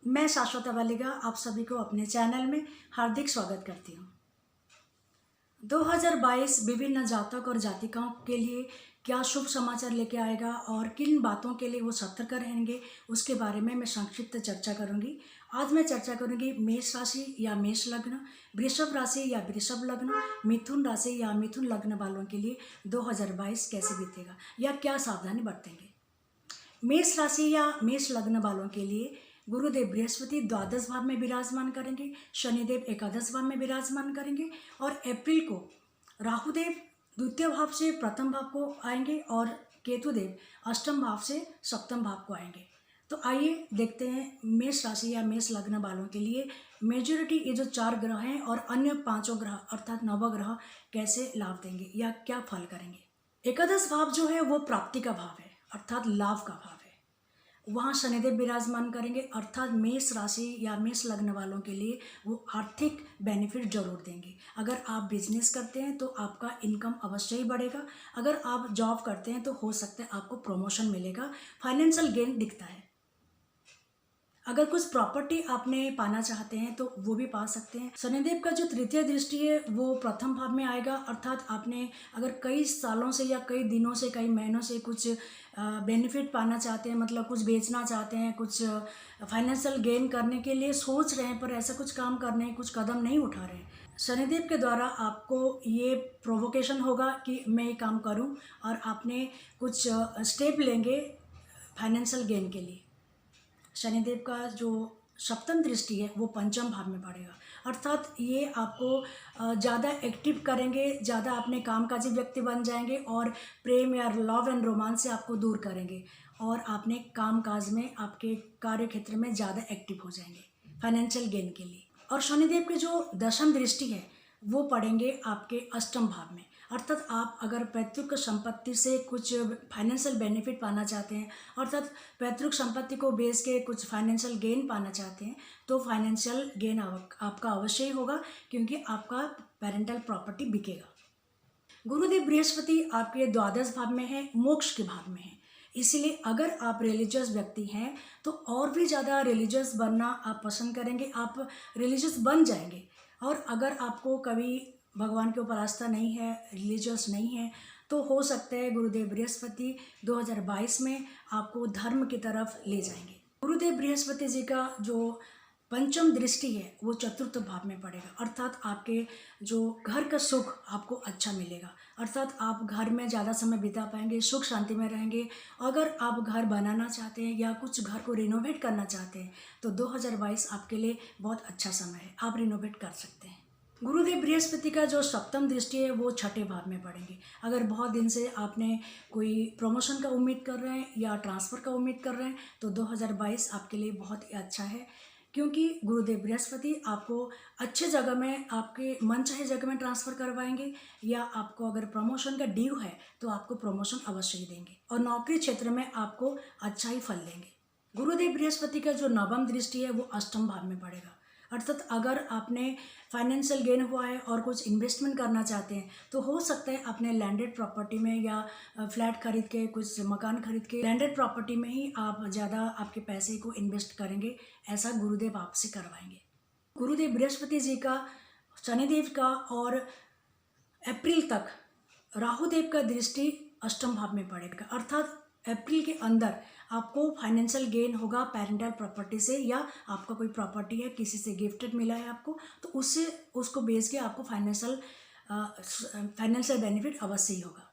मैं शाश्वता वालिका आप सभी को अपने चैनल में हार्दिक स्वागत करती हूँ। 2022 विभिन्न जातक और जातिकाओं के लिए क्या शुभ समाचार लेके आएगा और किन बातों के लिए वो सतर्क रहेंगे, उसके बारे में मैं संक्षिप्त चर्चा करूंगी। आज मैं चर्चा करूंगी मेष राशि या मेष लग्न, वृषभ राशि या वृषभ लग्न, मिथुन राशि या मिथुन लग्न वालों के लिए 2022 कैसे बीतेगा या क्या सावधानी बरतेंगे। मेष राशि या मेष लग्न वालों के लिए गुरुदेव बृहस्पति द्वादश भाव में विराजमान करेंगे, शनिदेव एकादश भाव में विराजमान करेंगे और अप्रैल को राहुदेव द्वितीय भाव से प्रथम भाव को आएंगे और केतुदेव अष्टम भाव से सप्तम भाव को आएंगे। तो आइए देखते हैं मेष राशि या मेष लग्न वालों के लिए मेजॉरिटी ये जो 4 ग्रह हैं और अन्य 5 ग्रह अर्थात नवग्रह कैसे लाभ देंगे या क्या फल करेंगे। एकादश भाव जो है वो प्राप्ति का भाव है अर्थात लाभ का भाव है। वहाँ शनिदेव विराजमान करेंगे अर्थात मेष राशि या मेष लग्न वालों के लिए वो आर्थिक बेनिफिट जरूर देंगे। अगर आप बिजनेस करते हैं तो आपका इनकम अवश्य ही बढ़ेगा। अगर आप जॉब करते हैं तो हो सकता है आपको प्रमोशन मिलेगा, फाइनेंशियल गेन दिखता है। अगर कुछ प्रॉपर्टी आपने पाना चाहते हैं तो वो भी पा सकते हैं। शनिदेव का जो तृतीय दृष्टि है वो प्रथम भाव में आएगा अर्थात आपने अगर कई सालों से या कई दिनों से कई महीनों से कुछ बेनिफिट पाना चाहते हैं, मतलब कुछ बेचना चाहते हैं, कुछ फाइनेंशियल गेन करने के लिए सोच रहे हैं पर ऐसा कुछ काम करने कुछ कदम नहीं उठा रहे हैं, शनिदेव के द्वारा आपको ये प्रोवोकेशन होगा कि मैं ये काम करूं और आपने कुछ स्टेप लेंगे फाइनेंशियल गेन के लिए। शनिदेव का जो सप्तम दृष्टि है वो पंचम भाव में पड़ेगा अर्थात ये आपको ज़्यादा एक्टिव करेंगे, ज़्यादा अपने कामकाजी व्यक्ति बन जाएंगे और प्रेम या लव एंड रोमांस से आपको दूर करेंगे और आपने कामकाज में आपके कार्य क्षेत्र में ज़्यादा एक्टिव हो जाएंगे फाइनेंशियल गेन के लिए। और शनिदेव की जो दशम दृष्टि है वो पड़ेंगे आपके अष्टम भाव में अर्थात आप अगर पैतृक संपत्ति से कुछ फाइनेंशियल बेनिफिट पाना चाहते हैं अर्थात पैतृक संपत्ति को बेच के कुछ फाइनेंशियल गेन पाना चाहते हैं तो फाइनेंशियल गेन आपका अवश्य ही होगा क्योंकि आपका पेरेंटल प्रॉपर्टी बिकेगा। गुरुदेव बृहस्पति आपके द्वादश भाव में है, मोक्ष के भाव में है, इसलिए अगर आप रिलीजियस व्यक्ति हैं तो और भी ज़्यादा रिलीजियस बनना आप पसंद करेंगे, आप रिलीजियस बन जाएंगे। और अगर आपको कभी भगवान के ऊपर आस्था नहीं है, रिलीजियस नहीं है, तो हो सकता है गुरुदेव बृहस्पति 2022 में आपको धर्म की तरफ ले जाएंगे। गुरुदेव बृहस्पति जी का जो पंचम दृष्टि है वो चतुर्थ भाव में पड़ेगा अर्थात आपके जो घर का सुख आपको अच्छा मिलेगा अर्थात आप घर में ज़्यादा समय बिता पाएंगे, सुख शांति में रहेंगे। अगर आप घर बनाना चाहते हैं या कुछ घर को रिनोवेट करना चाहते हैं तो 2022 आपके लिए बहुत अच्छा समय है, आप रिनोवेट कर सकते हैं। गुरुदेव बृहस्पति का जो सप्तम दृष्टि है वो छठे भाव में पड़ेंगे। अगर बहुत दिन से आपने कोई प्रमोशन का उम्मीद कर रहे हैं या ट्रांसफ़र का उम्मीद कर रहे हैं तो 2022 आपके लिए बहुत ही अच्छा है क्योंकि गुरुदेव बृहस्पति आपको अच्छे जगह में, आपके मनचाहे जगह में ट्रांसफ़र करवाएंगे या आपको अगर प्रमोशन का ड्यू है तो आपको प्रमोशन अवश्य ही देंगे और नौकरी क्षेत्र में आपको अच्छा ही फल देंगे। गुरुदेव बृहस्पति का जो नवम दृष्टि है वो अष्टम भाव में पड़ेगा अर्थात अगर आपने फाइनेंशियल गेन हुआ है और कुछ इन्वेस्टमेंट करना चाहते हैं तो हो सकता है अपने लैंडेड प्रॉपर्टी में या फ्लैट खरीद के, कुछ मकान खरीद के लैंडेड प्रॉपर्टी में ही आप ज़्यादा आपके पैसे को इन्वेस्ट करेंगे, ऐसा गुरुदेव आपसे करवाएंगे। गुरुदेव बृहस्पति जी का, शनिदेव का और अप्रैल तक राहुदेव का दृष्टि अष्टम भाव में पड़ेगा अर्थात अप्रैल के अंदर आपको फाइनेंशियल गेन होगा पेरेंटल प्रॉपर्टी से या आपका कोई प्रॉपर्टी है किसी से गिफ्टेड मिला है आपको तो उससे उसको बेच के आपको फाइनेंशियल बेनिफिट अवश्य ही होगा।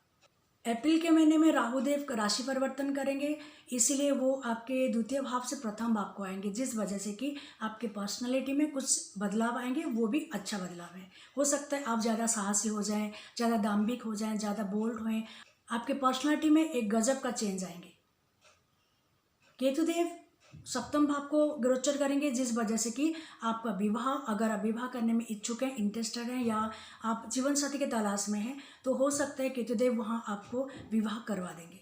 अप्रैल के महीने में राहुदेव राशि परिवर्तन करेंगे, इसीलिए वो आपके द्वितीय भाव से प्रथम भाव को आएंगे जिस वजह से कि आपके पर्सनालिटी में कुछ बदलाव आएंगे, वो भी अच्छा बदलाव है। हो सकता है आप ज़्यादा साहसी हो जाएं, ज़्यादा दाम्भिक हो जाएं, ज़्यादा बोल्ड होएं, आपके पर्सनालिटी में एक गजब का चेंज आएंगे। केतुदेव सप्तम भाव को गोचर करेंगे जिस वजह से कि आपका विवाह, अगर आप विवाह करने में इच्छुक हैं, इंटरेस्टेड हैं या आप जीवन साथी के तलाश में हैं तो हो सकता है केतुदेव वहाँ आपको विवाह करवा देंगे।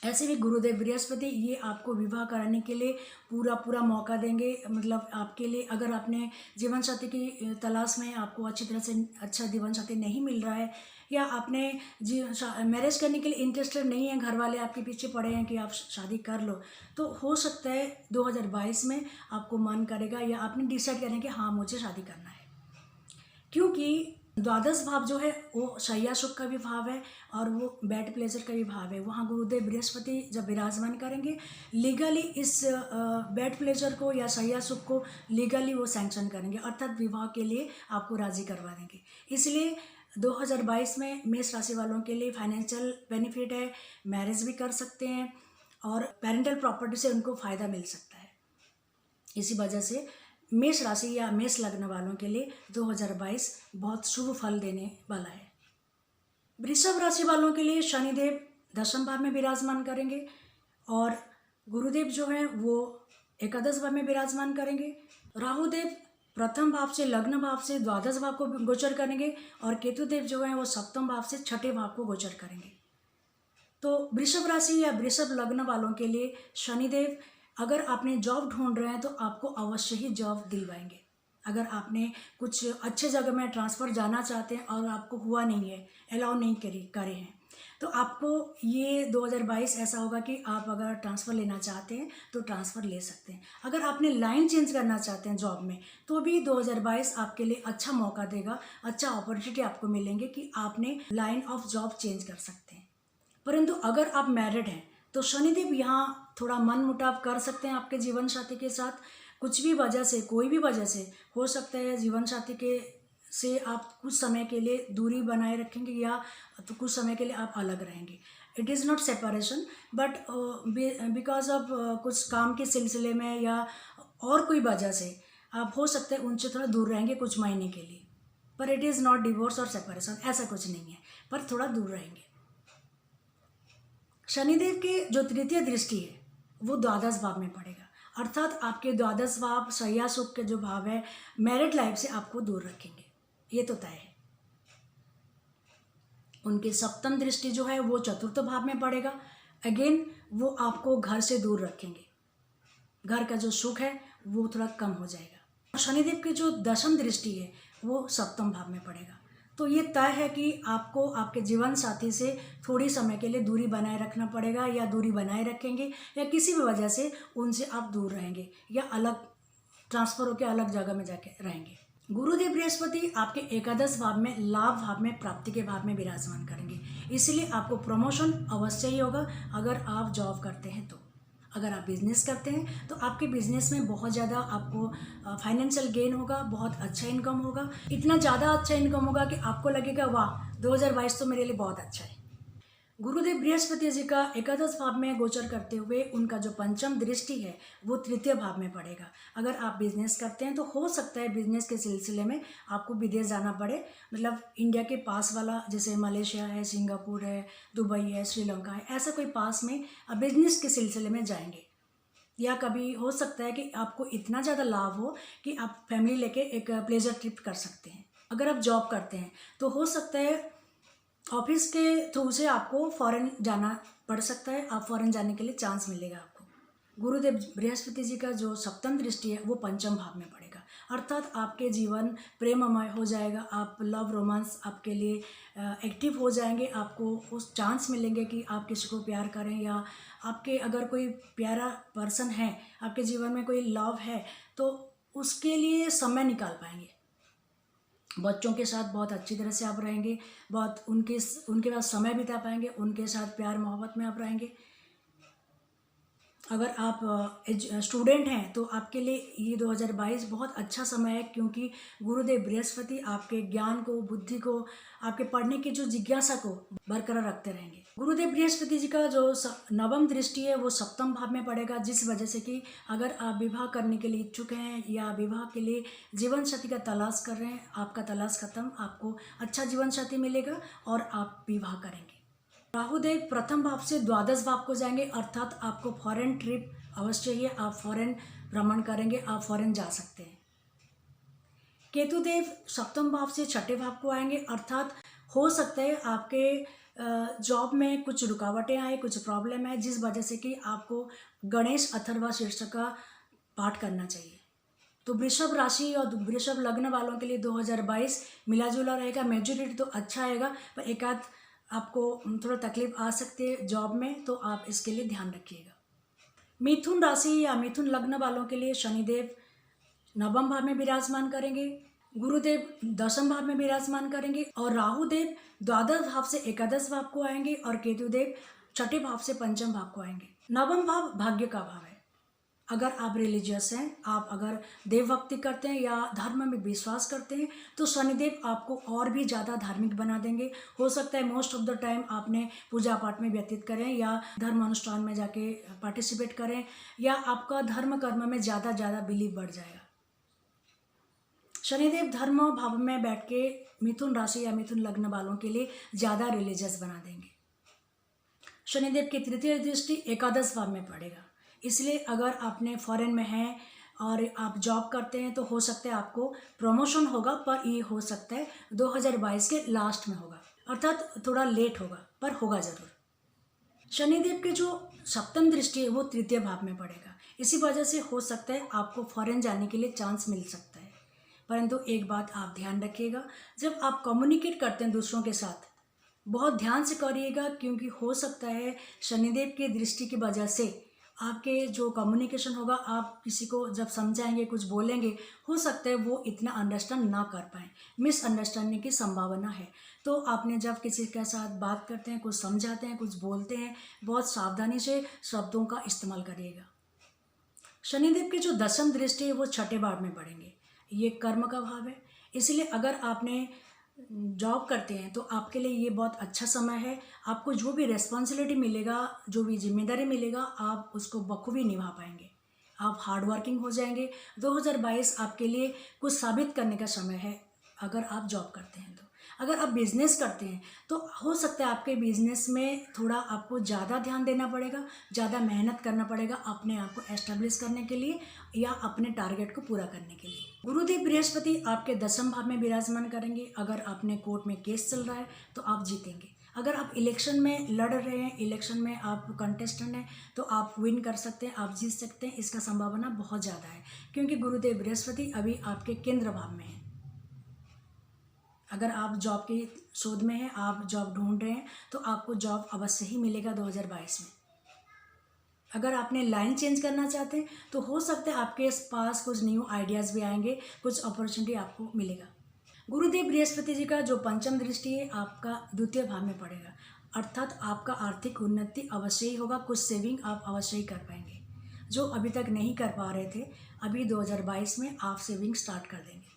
ऐसे भी गुरुदेव बृहस्पति ये आपको विवाह कराने के लिए पूरा मौका देंगे। मतलब आपके लिए अगर आपने जीवन साथी की तलाश में आपको अच्छी तरह से अच्छा जीवन साथी नहीं मिल रहा है, या आपने मैरिज करने के लिए इंटरेस्टेड नहीं है, घर वाले आपके पीछे पड़े हैं कि आप शादी कर लो, तो हो सकता है 2022 में आपको मन करेगा या आपने डिसाइड करें कि हाँ मुझे शादी करना है। क्योंकि द्वादश भाव जो है वो शय्या सुख का भी भाव है और वो बेड प्लेजर का भी भाव है। वहाँ गुरुदेव बृहस्पति जब विराजमान करेंगे, लीगली इस बेड प्लेजर को या शय्या सुख को लीगली वो सैंक्शन करेंगे, अर्थात विवाह के लिए आपको राजी करवा देंगे। इसलिए 2022 में मेष राशि वालों के लिए फाइनेंशियल बेनिफिट है, मैरिज भी कर सकते हैं और पेरेंटल प्रॉपर्टी से उनको फ़ायदा मिल सकता है। इसी वजह से मेष राशि या मेष लग्न वालों के लिए 2022 बहुत शुभ फल देने वाला है। वृषभ राशि वालों के लिए शनिदेव दशम भाव में विराजमान करेंगे और गुरुदेव जो है वो एकादश भाव में विराजमान करेंगे। राहुदेव प्रथम भाव से लग्न भाव से द्वादश भाव को गोचर करेंगे और केतुदेव जो है वो सप्तम भाव से छठे भाव को गोचर करेंगे। तो वृषभ राशि या वृषभ लग्न वालों के लिए शनिदेव, अगर आपने जॉब ढूंढ रहे हैं तो आपको अवश्य ही जॉब दिलवाएंगे। अगर आपने कुछ अच्छे जगह में ट्रांसफ़र जाना चाहते हैं और आपको हुआ नहीं है, अलाउ नहीं करे हैं, तो आपको ये 2022 ऐसा होगा कि आप अगर ट्रांसफ़र लेना चाहते हैं तो ट्रांसफ़र ले सकते हैं। अगर आपने लाइन चेंज करना चाहते हैं जॉब में, तो भी 2022 आपके लिए अच्छा मौका देगा, अच्छा अपॉर्चुनिटी आपको मिलेंगे कि आपने लाइन ऑफ जॉब चेंज कर सकते हैं। परंतु अगर आप मैरिड हैं तो शनिदेव यहाँ थोड़ा मन मुटाव कर सकते हैं आपके जीवन साथी के साथ। कुछ भी वजह से, कोई भी वजह से हो सकता है जीवन साथी के से आप कुछ समय के लिए दूरी बनाए रखेंगे या तो कुछ समय के लिए आप अलग रहेंगे। It is not separation but because of कुछ काम के सिलसिले में या और कोई वजह से आप हो सकता है उनसे थोड़ा दूर रहेंगे कुछ महीने के लिए। पर इट इज़ नॉट डिवोर्स और सेपरेशन, ऐसा कुछ नहीं है, पर थोड़ा दूर रहेंगे। शनिदेव की जो तृतीय दृष्टि है वो द्वादश भाव में पड़ेगा, अर्थात आपके द्वादश भाव शय्या सुख के जो भाव है मैरिड लाइफ से आपको दूर रखेंगे, ये तो तय है। उनकी सप्तम दृष्टि जो है वो चतुर्थ भाव में पड़ेगा, अगेन वो आपको घर से दूर रखेंगे, घर का जो सुख है वो थोड़ा कम हो जाएगा। शनिदेव की जो दशम दृष्टि है वो सप्तम भाव में पड़ेगा, तो ये तय है कि आपको आपके जीवन साथी से थोड़ी समय के लिए दूरी बनाए रखना पड़ेगा, या दूरी बनाए रखेंगे या किसी भी वजह से उनसे आप दूर रहेंगे या अलग ट्रांसफ़र होकर अलग जगह में जाके रहेंगे। गुरुदेव बृहस्पति आपके एकादश भाव में लाभ भाव में प्राप्ति के भाव में विराजमान करेंगे, इसलिए आपको प्रमोशन अवश्य ही होगा अगर आप जॉब करते हैं तो। अगर आप बिज़नेस करते हैं तो आपके बिज़नेस में बहुत ज़्यादा आपको फाइनेंशियल गेन होगा, बहुत अच्छा इनकम होगा, इतना ज़्यादा अच्छा इनकम होगा कि आपको लगेगा वाह 2022 तो मेरे लिए बहुत अच्छा है। गुरुदेव बृहस्पति जी का एकादश भाव में गोचर करते हुए उनका जो पंचम दृष्टि है वो तृतीय भाव में पड़ेगा। अगर आप बिजनेस करते हैं तो हो सकता है बिजनेस के सिलसिले में आपको विदेश जाना पड़े, मतलब इंडिया के पास वाला, जैसे मलेशिया है, सिंगापुर है, दुबई है, श्रीलंका है, ऐसा कोई पास में आप बिजनेस के सिलसिले में जाएंगे। या कभी हो सकता है कि आपको इतना ज़्यादा लाभ हो कि आप फैमिली लेके एक प्लेजर ट्रिप कर सकते हैं। अगर आप जॉब करते हैं तो हो सकता है ऑफिस के थ्रू से आपको फॉरेन जाना पड़ सकता है, आप फॉरेन जाने के लिए चांस मिलेगा आपको। गुरुदेव बृहस्पति जी का जो सप्तम दृष्टि है वो पंचम भाव में पड़ेगा, अर्थात आपके जीवन प्रेममय हो जाएगा, आप लव रोमांस आपके लिए एक्टिव हो जाएंगे, आपको उस चांस मिलेंगे कि आप किसी को प्यार करें, या आपके अगर कोई प्यारा पर्सन है, आपके जीवन में कोई लव है तो उसके लिए समय निकाल पाएंगे। बच्चों के साथ बहुत अच्छी तरह से आप रहेंगे, बहुत उनके पास समय बिता पाएंगे, उनके साथ प्यार मोहब्बत में आप रहेंगे। अगर आप स्टूडेंट हैं तो आपके लिए ये 2022 बहुत अच्छा समय है, क्योंकि गुरुदेव बृहस्पति आपके ज्ञान को, बुद्धि को, आपके पढ़ने की जो जिज्ञासा को बरकरार रखते रहेंगे। गुरुदेव बृहस्पति जी का जो नवम दृष्टि है वो सप्तम भाव में पड़ेगा, जिस वजह से कि अगर आप विवाह करने के लिए इच्छुक हैं या विवाह के लिए जीवन साथी का तलाश कर रहे हैं, आपका तलाश खत्म, आपको अच्छा जीवन साथी मिलेगा और आप विवाह करेंगे। राहुदेव प्रथम भाव से द्वादश भाव को जाएंगे, अर्थात आपको फॉरेन ट्रिप अवश्य ही, आप फॉरेन भ्रमण करेंगे, आप फॉरेन जा सकते हैं। केतुदेव सप्तम भाव से छठे भाव को आएंगे, अर्थात हो सकता है आपके जॉब में कुछ रुकावटें आए, कुछ प्रॉब्लम है, जिस वजह से कि आपको गणेश अथर्वा शीर्षक का पाठ करना चाहिए। तो वृषभ राशि और वृषभ लग्न वालों के लिए 2022 मिला जुला रहेगा। मेजोरिटी तो अच्छा आएगा, पर एकाध आपको थोड़ा तकलीफ आ सकती है जॉब में, तो आप इसके लिए ध्यान रखिएगा। मिथुन राशि या मिथुन लग्न वालों के लिए शनिदेव नवम भाव में विराजमान करेंगे, गुरुदेव दशम भाव में विराजमान करेंगे और राहु देव द्वादश भाव से एकादश भाव को आएंगे और केतु देव छठे भाव से पंचम भाव को आएंगे। नवम भाव भाग्य का भाव है। अगर आप रिलीजियस हैं, आप अगर देव भक्ति करते हैं या धर्म में विश्वास करते हैं, तो शनिदेव आपको और भी ज़्यादा धार्मिक बना देंगे। हो सकता है मोस्ट ऑफ द टाइम आपने पूजा पाठ में व्यतीत करें या धर्म अनुष्ठान में जाके पार्टिसिपेट करें, या आपका धर्म कर्म में ज़्यादा बिलीव बढ़ जाएगा। शनिदेव धर्म भाव में बैठ के मिथुन राशि या मिथुन लग्न वालों के लिए ज़्यादा रिलीजियस बना देंगे। शनिदेव की तृतीय दृष्टि एकादश भाव में पड़ेगा, इसलिए अगर आपने फॉरेन में हैं और आप जॉब करते हैं तो हो सकता है आपको प्रमोशन होगा, पर ये हो सकता है 2022 के लास्ट में होगा, अर्थात थोड़ा लेट होगा, पर होगा ज़रूर। शनिदेव की जो सप्तम दृष्टि है वो तृतीय भाव में पड़ेगा, इसी वजह से हो सकता है आपको फॉरेन जाने के लिए चांस मिल सकता है। परंतु एक बात आप ध्यान रखिएगा, जब आप कम्युनिकेट करते हैं दूसरों के साथ, बहुत ध्यान से करिएगा, क्योंकि हो सकता है शनिदेव की दृष्टि की वजह से आपके जो कम्युनिकेशन होगा, आप किसी को जब समझाएंगे, कुछ बोलेंगे, हो सकता है वो इतना अंडरस्टैंड ना कर पाएँ, मिसअंडरस्टैंडिंग की संभावना है। तो आपने जब किसी के साथ बात करते हैं, कुछ समझाते हैं, कुछ बोलते हैं, बहुत सावधानी से शब्दों का इस्तेमाल करिएगा। शनिदेव की जो दशम दृष्टि है वो छठे भाव में पड़ेंगे, ये कर्म का भाव है, इसलिए अगर आपने जॉब करते हैं तो आपके लिए ये बहुत अच्छा समय है। आपको जो भी रिस्पॉन्सिबिलिटी मिलेगा, जो भी जिम्मेदारी मिलेगा, आप उसको बखूबी निभा पाएंगे, आप हार्ड वर्किंग हो जाएंगे। 2022 आपके लिए कुछ साबित करने का समय है अगर आप जॉब करते हैं तो। अगर आप बिज़नेस करते हैं तो हो सकता है आपके बिज़नेस में थोड़ा आपको ज़्यादा ध्यान देना पड़ेगा, ज़्यादा मेहनत करना पड़ेगा अपने आप को एस्टेब्लिश करने के लिए या अपने टारगेट को पूरा करने के लिए। गुरुदेव बृहस्पति आपके दशम भाव में विराजमान करेंगे। अगर आपने कोर्ट में केस चल रहा है तो आप जीतेंगे। अगर आप इलेक्शन में लड़ रहे हैं, इलेक्शन में आप कंटेस्टेंट हैं, तो आप विन कर सकते हैं, आप जीत सकते हैं। इसका संभावना बहुत ज़्यादा है, क्योंकि गुरुदेव बृहस्पति अभी आपके केंद्र भाव में है। अगर आप जॉब की शोध में हैं, आप जॉब ढूंढ रहे हैं, तो आपको जॉब अवश्य ही मिलेगा 2022 में। अगर आपने लाइन चेंज करना चाहते हैं तो हो सकता है आपके पास कुछ न्यू आइडियाज़ भी आएंगे, कुछ अपॉर्चुनिटी आपको मिलेगा। गुरुदेव बृहस्पति जी का जो पंचम दृष्टि है आपका द्वितीय भाव में पड़ेगा, अर्थात आपका आर्थिक उन्नति अवश्य ही होगा, कुछ सेविंग आप अवश्य ही कर पाएंगे। जो अभी तक नहीं कर पा रहे थे, अभी 2022 में आप सेविंग स्टार्ट कर देंगे।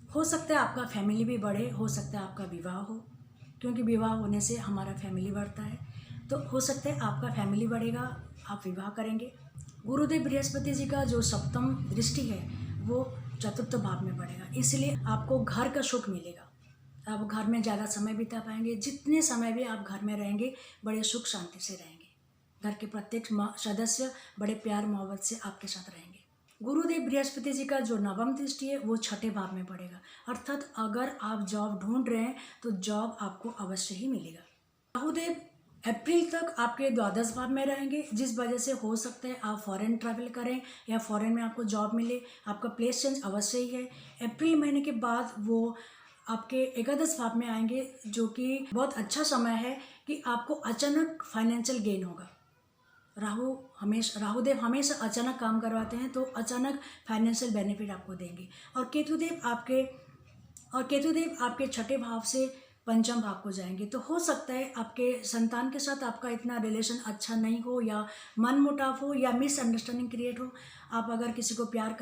हो सकता है आपका फैमिली भी बढ़े, हो सकता है आपका विवाह हो, क्योंकि विवाह होने से हमारा फैमिली बढ़ता है, तो हो सकता है आपका फैमिली बढ़ेगा, आप विवाह करेंगे। गुरुदेव बृहस्पति जी का जो सप्तम दृष्टि है वो चतुर्थ भाव में पड़ेगा, इसलिए आपको घर का सुख मिलेगा। आप घर में ज़्यादा समय बिता पाएंगे। जितने समय भी आप घर में रहेंगे, बड़े सुख शांति से रहेंगे। घर के प्रत्येक सदस्य बड़े प्यार मोहब्बत से आपके साथ रहेंगे। गुरुदेव बृहस्पति जी का जो नवम दृष्टि है वो छठे भाव में पड़ेगा, अर्थात अगर आप जॉब ढूंढ रहे हैं तो जॉब आपको अवश्य ही मिलेगा। राहुदेव अप्रैल तक आपके द्वादश भाव में रहेंगे, जिस वजह से हो सकता है आप फॉरेन ट्रैवल करें या फॉरेन में आपको जॉब मिले, आपका प्लेस चेंज अवश्य ही है। अप्रैल महीने के बाद वो आपके एकादश भाव में आएंगे, जो कि बहुत अच्छा समय है कि आपको अचानक फाइनेंशियल गेन होगा। राहुदेव हमेशा अचानक काम करवाते हैं, तो अचानक फाइनेंशियल बेनिफिट आपको देंगे। और केतुदेव आपके छठे भाव से पंचम भाव को जाएंगे, तो हो सकता है आपके संतान के साथ आपका इतना रिलेशन अच्छा नहीं हो, या मनमुटाव हो, या मिसअंडरस्टैंडिंग क्रिएट हो। आप अगर किसी को प्यार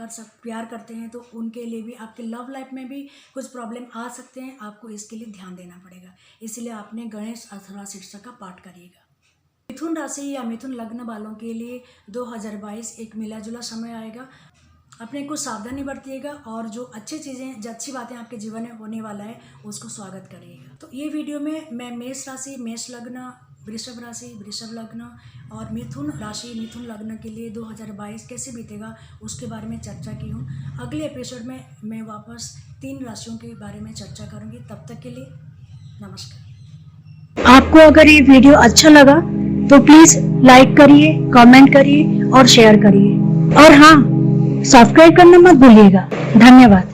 करते हैं तो उनके लिए भी, आपके लव लाइफ में भी कुछ प्रॉब्लम आ सकते हैं। आपको इसके लिए ध्यान देना पड़ेगा, इसलिए आपने गणेश अथर्वा शीर्षक का पाठ करिएगा। मिथुन राशि या मिथुन लग्न वालों के लिए 2022 एक मिला जुला समय आएगा। अपने को सावधानी बरतिएगा, और जो अच्छी चीज़ें, जो अच्छी बातें आपके जीवन में होने वाला है उसको स्वागत करिएगा। तो ये वीडियो में मैं मेष राशि, मेष लग्न, वृषभ राशि, वृषभ लग्न और मिथुन राशि, मिथुन लग्न के लिए 2022 कैसे बीतेगा उसके बारे में चर्चा की हूँ। अगले एपिसोड में मैं वापस 3 राशियों के बारे में चर्चा करूँगी। तब तक के लिए नमस्कार। आपको अगर ये वीडियो अच्छा लगा तो प्लीज लाइक करिए, कमेंट करिए और शेयर करिए। और हाँ, सब्सक्राइब करना मत भूलिएगा। धन्यवाद।